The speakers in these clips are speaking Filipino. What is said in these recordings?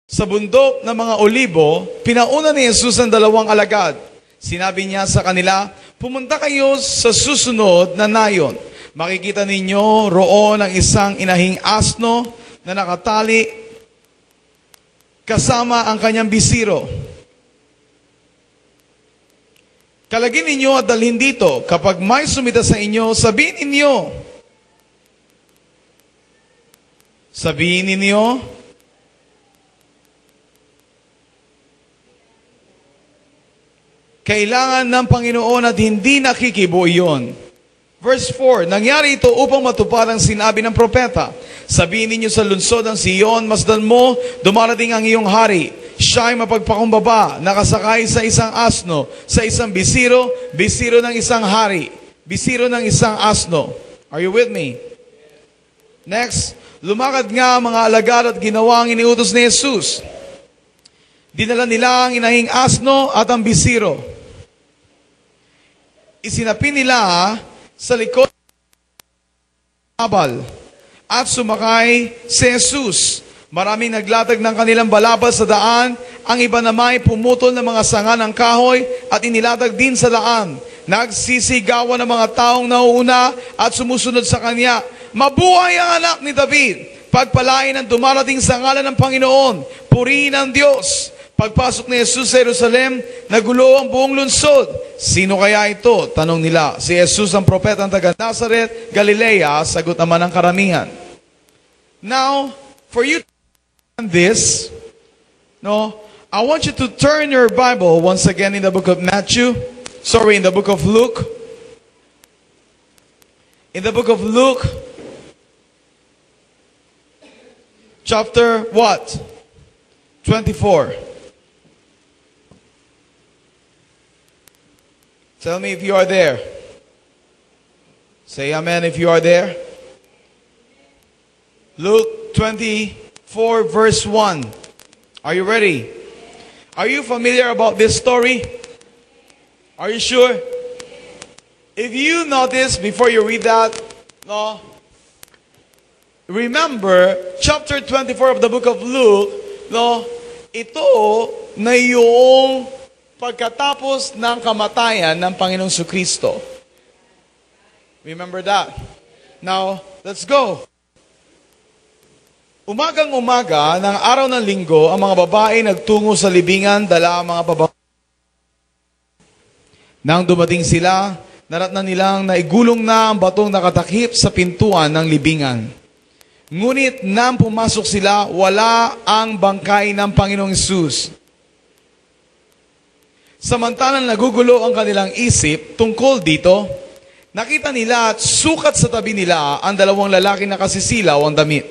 Sa bundok ng mga olibo, pinauna ni Jesus ang dalawang alagad. Sinabi niya sa kanila, pumunta kayo sa susunod na nayon. Makikita ninyo roon ang isang inahing asno na nakatali kasama ang kanyang bisiro. Kalagin ninyo at dalhin dito. Kapag may sumita sa inyo, sabihin ninyo, kailangan ng Panginoon at hindi nakikibo iyon. Verse 4, nangyari ito upang matupad ang sinabi ng propeta. Sabihin ninyo sa lungsod ng Sion, masdan mo, dumarating ang iyong hari. Siya ay mapagpakumbaba, nakasakay sa isang asno, sa isang bisiro, bisiro ng isang hari, bisiro ng isang asno. Are you with me? Next, lumakad nga ang mga alagad at ginawa ang iniutos ni Jesus. Dinala nila ang inahing asno at ang bisiro. Isinapin nila sa likod ng abal at sumakay si Jesus. Maraming naglatag ng kanilang balabal sa daan. Ang iba naman ay pumutol ng mga sanga ng kahoy at inilatag din sa daan. Nagsisigawan ng mga taong nauuna at sumusunod sa kanya, mabuhay ang anak ni David! Pagpalain ang dumarating sa ngalan ng Panginoon! Purihin ang Diyos! Pagpasok ni Jesus sa Jerusalem, nagulo ang buong lungsod. Sino kaya ito? Tanong nila. Si Jesus ang propeta ng taga Nazareth, Galilea, sagot naman ng karamihan. Now, for you to understand this, I want you to turn your Bible once again in the book of in the book of Luke. In the book of Luke, chapter what? 24. Tell me if you are there. Say amen if you are there. Luke 24 verse 1. Are you ready? Are you familiar about this story? Are you sure? If you notice before you read that, remember chapter 24 of the book of Luke, ito na yung pagkatapos ng kamatayan ng Panginoong Kristo. Remember that? Now, let's go. Umagang-umaga ng araw ng linggo, ang mga babae nagtungo sa libingan, dala ang mga babae. Nang dumating sila, naratnan nilang naigulong na ang batong nakatakip sa pintuan ng libingan. Ngunit nang pumasok sila, wala ang bangkay ng Panginoong Hesus. Samantalang nagugulo ang kanilang isip tungkol dito, nakita nila at sukat sa tabi nila ang dalawang lalaki na kasisilaw ang damit.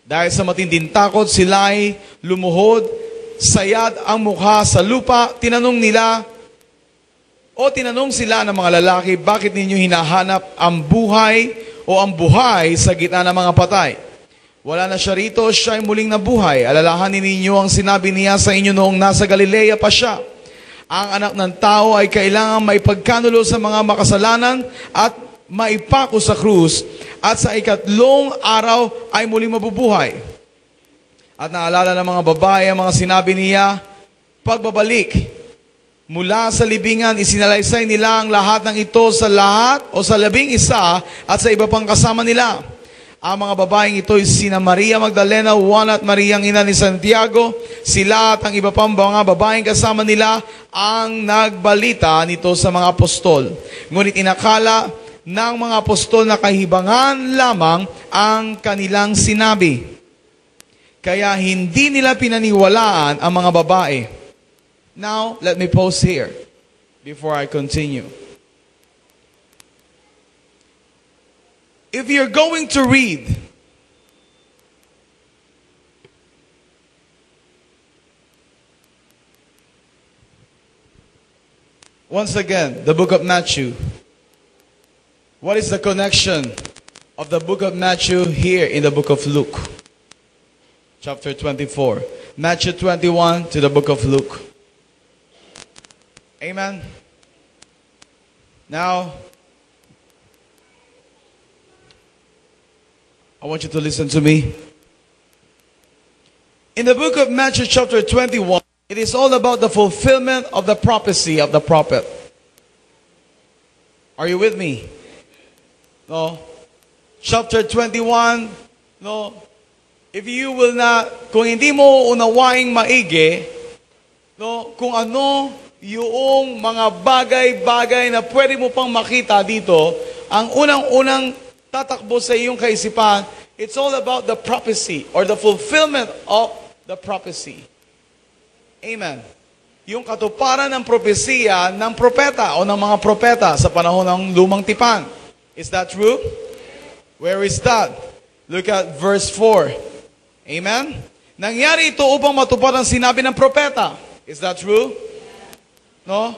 Dahil sa matinding takot, sila ay lumuhod, sayad ang mukha sa lupa. Tinanong sila ng mga lalaki, bakit ninyo hinahanap ang buhay o ang buhay sa gitna ng mga patay? Wala na siya rito, siya ay muling nabuhay. Alalahanin ninyo ang sinabi niya sa inyo noong nasa Galilea pa siya. Ang anak ng tao ay kailangan maipagkanulo sa mga makasalanan at maipako sa krus at sa ikatlong araw ay muling mabubuhay. At naalala ng mga babae ang mga sinabi niya, pagbabalik mula sa libingan, isinalaysay nila ang lahat ng ito sa lahat o sa 11 at sa iba pang kasama nila. Ang mga babaeng ito ay sina Maria Magdalena, Juan at Maria ang ina ni Santiago. Sila at ang iba pang mga babaeng kasama nila ang nagbalita nito sa mga apostol. Ngunit inakala ng mga apostol na kahibangan lamang ang kanilang sinabi. Kaya hindi nila pinaniwalaan ang mga babae. Now, let me pause here before I continue. If you're going to read once again the book of Matthew, what is the connection of the book of Matthew here in the book of Luke? Chapter 24. Matthew 21 to the book of Luke. Amen. Now, I want you to listen to me. In the book of Matthew chapter 21, it is all about the fulfillment of the prophecy of the prophet. Are you with me? No? Chapter 21, no? If you will not, kung hindi mo unawaing maigi, no, kung ano yung mga bagay-bagay na pwede mo pang makita dito, ang unang-unang tatakbo sa iyong kaisipan, it's all about the prophecy or the fulfillment of the prophecy. Amen. Yung katuparan ng propesiya ng propeta o ng mga propeta sa panahon ng lumang tipan. Is that true? Where is that? Look at verse 4. Amen? Nangyari ito upang matupad ang sinabi ng propeta. Is that true? No?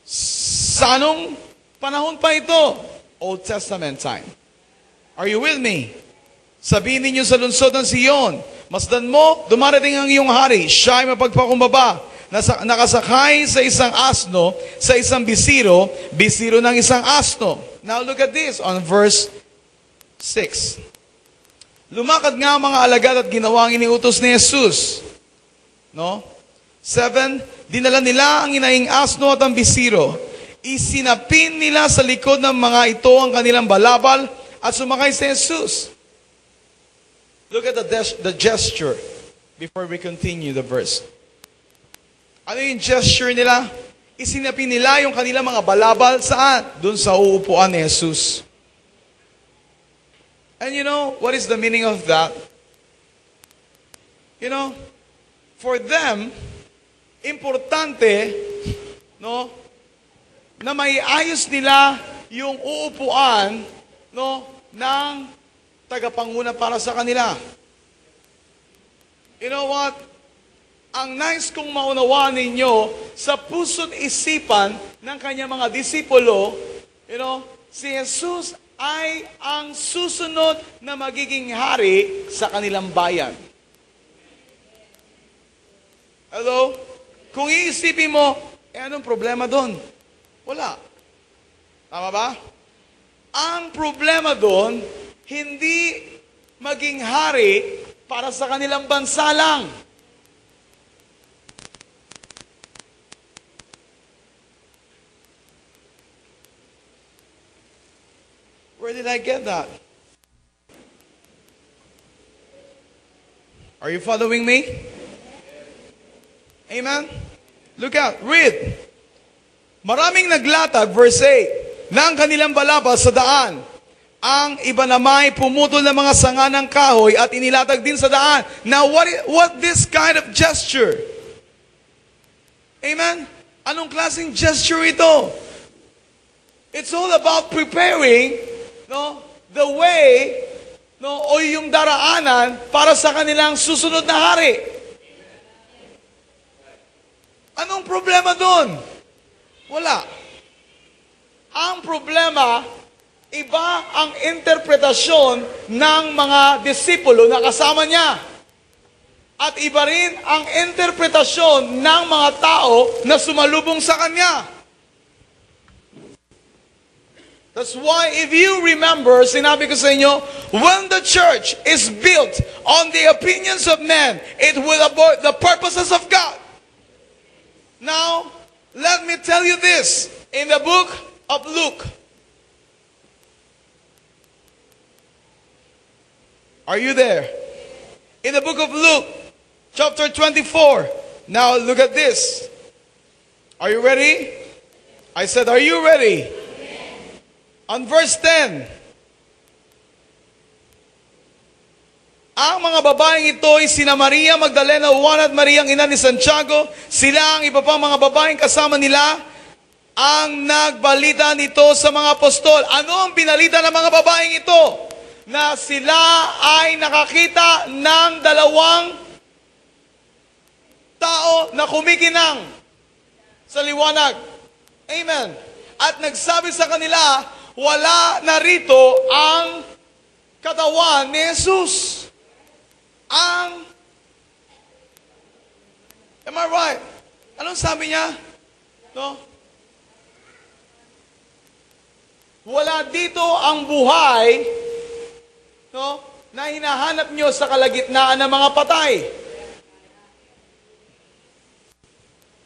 Sa anong panahon pa ito? Old Testament time. Are you with me? Sabihin ninyo sa lungsod ng Sion, masdan mo, dumarating ang iyong hari, siya ay mapagpakumbaba, nakasakay sa isang asno, sa isang bisiro, bisiro ng isang asno. Now look at this on verse 6. Lumakad nga ang mga alagad at ginawang iniutos ni Jesus. No? 7, dinala nila ang inaing asno at ang bisiro. Isinapin nila sa likod ng mga ito ang kanilang balabal at sumakay si Jesus. Look at the gesture before we continue the verse. Ano yung gesture nila? Isinapin nila yung kanilang mga balabal saan? Doon sa uupuan ni Jesus. And you know, what is the meaning of that? You know, for them, importante, no, na may ayos nila yung uupuan, no, ng tagapanguna para sa kanila. You know what? Ang nice kong maunawaan ninyo sa puso't isipan ng kanyang mga disipulo, you know, si Jesus ay ang susunod na magiging hari sa kanilang bayan. Hello? Kung iisipin mo, anong problema doon? Wala. Tama ba? Ang problema doon, hindi maging hari para sa kanilang bansa lang. Where did I get that? Are you following me? Amen? Look out, read. Maraming naglatag, verse 8, ng kanilang balabal sa daan. Ang iba namay pumutol ng mga sanga ng kahoy at inilatag din sa daan. Now, what this kind of gesture? Amen? Anong klaseng gesture ito? It's all about preparing, no, the way, no, o yung daraanan para sa kanilang susunod na hari. Anong problema doon? Wala. Ang problema, iba ang interpretasyon ng mga disipulo na kasama niya. At iba rin ang interpretasyon ng mga tao na sumalubong sa kanya. That's why if you remember, sinabi ko sa inyo, when the church is built on the opinions of men, it will abort the purposes of God. Now, let me tell you this. In the book of Luke, are you there? In the book of Luke, chapter 24. Now look at this. Are you ready? I said, are you ready? On verse 10. Ang mga babaeng ito ay sina Maria Magdalena, Juana at Maria ang ina ni Santiago. Sila ang iba pang mga babaeng kasama nila ang nagbalita nito sa mga apostol. Ano ang binalita ng mga babaeng ito? Na sila ay nakakita ng dalawang tao na kumikinang sa liwanag. Amen. At nagsabi sa kanila, wala na rito ang katawan ni Jesus. Am I right? Anong sabi niya? No? Wala dito ang buhay, no, na hinahanap nyo sa kalagitnaan ng mga patay.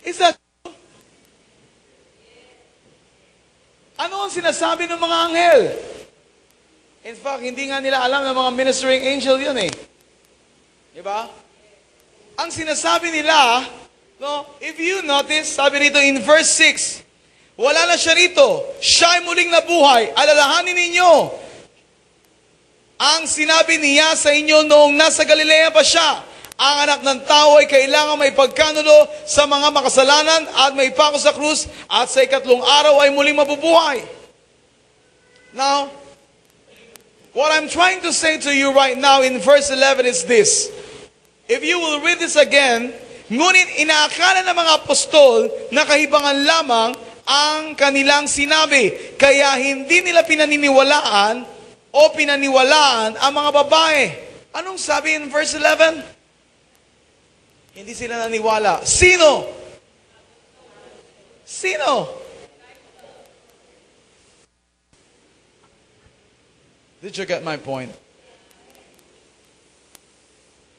Is that true? Ano ang sinasabi ng mga anghel? In fact, hindi nga nila alam ng mga ministering angel yun eh. Diba? Ang sinasabi nila, no, if you notice, sabi rito in verse 6, wala na siya rito. Siya'y muling nabuhay. Alalahanin ninyo ang sinabi niya sa inyo noong nasa Galilea pa siya. Ang anak ng tao ay kailangan may pagkanulo sa mga makasalanan at may pako sa krus at sa ikatlong araw ay muling mabubuhay. Now, what I'm trying to say to you right now in verse 11 is this. If you will read this again, ngunit inaakala ng mga apostol na kahibangan lamang ang kanilang sinabi. Kaya hindi nila pinaniniwalaan o pinaniwalaan ang mga babae. Anong sabi in verse 11? Hindi sila naniwala. Sino? Sino? Did you get my point?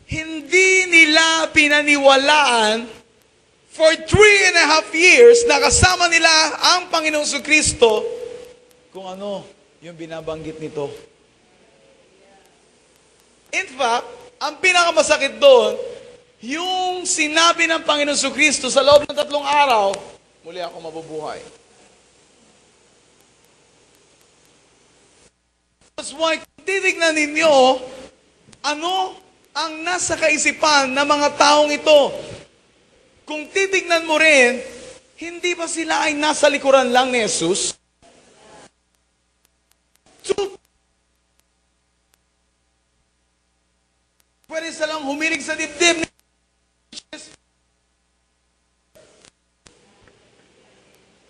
Hindi nila pinaniwalaan for 3.5 years na kasama nila ang Panginoong Kristo kung ano yung binabanggit nito. In fact, ang pinakamasakit doon, yung sinabi ng Panginoong Kristo sa loob ng 3 araw, muli ako mabubuhay. That's why, titignan ninyo, ano ang nasa kaisipan ng mga taong ito. Kung titignan mo rin, hindi ba sila ay nasa likuran lang ni Jesus? Pwede silang humilig sa dibdib ni Jesus.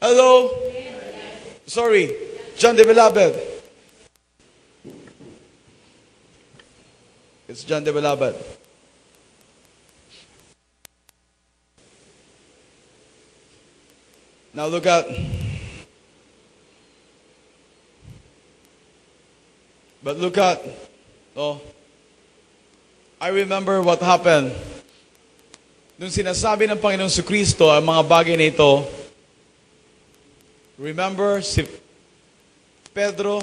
Hello? Sorry, John the Beloved. It's John the Beloved. Now look at. But look at. Oh, I remember what happened. Nung sinasabi ng Panginoong Kristo ang mga bagay na ito, remember si Pedro,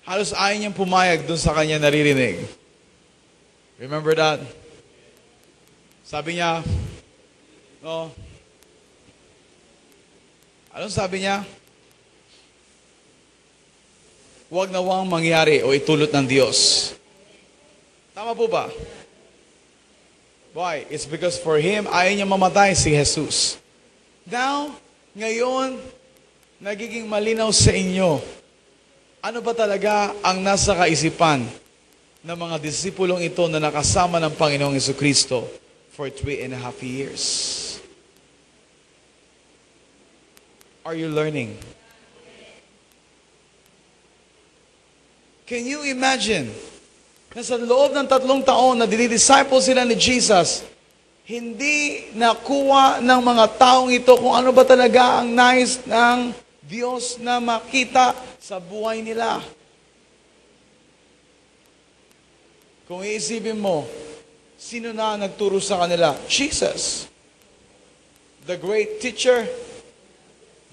halos ayaw niyang pumayag dun sa kanya naririnig. Remember that? Sabi niya, no, anong sabi niya? Huwag nawang mangyari o itulot ng Diyos. Tama po ba? Why? It's because for him, ayaw niya mamatay si Jesus. Now, ngayon, nagiging malinaw sa inyo, ano ba talaga ang nasa kaisipan ng mga disipulong ito na nakasama ng Panginoong Jesucristo for 3.5 years? Are you learning? Can you imagine na sa loob ng 3 taon na dinidisciple sila ni Jesus, hindi nakuha ng mga taong ito kung ano ba talaga ang nais ng Diyos na makita sa buhay nila. Kung iisipin mo, sino na nagturo sa kanila? Jesus. The great teacher,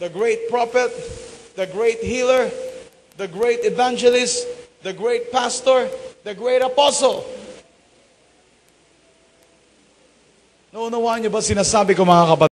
the great prophet, the great healer, the great evangelist, the great pastor, the great apostle. Naunawaan niyo ba sinasabi ko mga kapatid?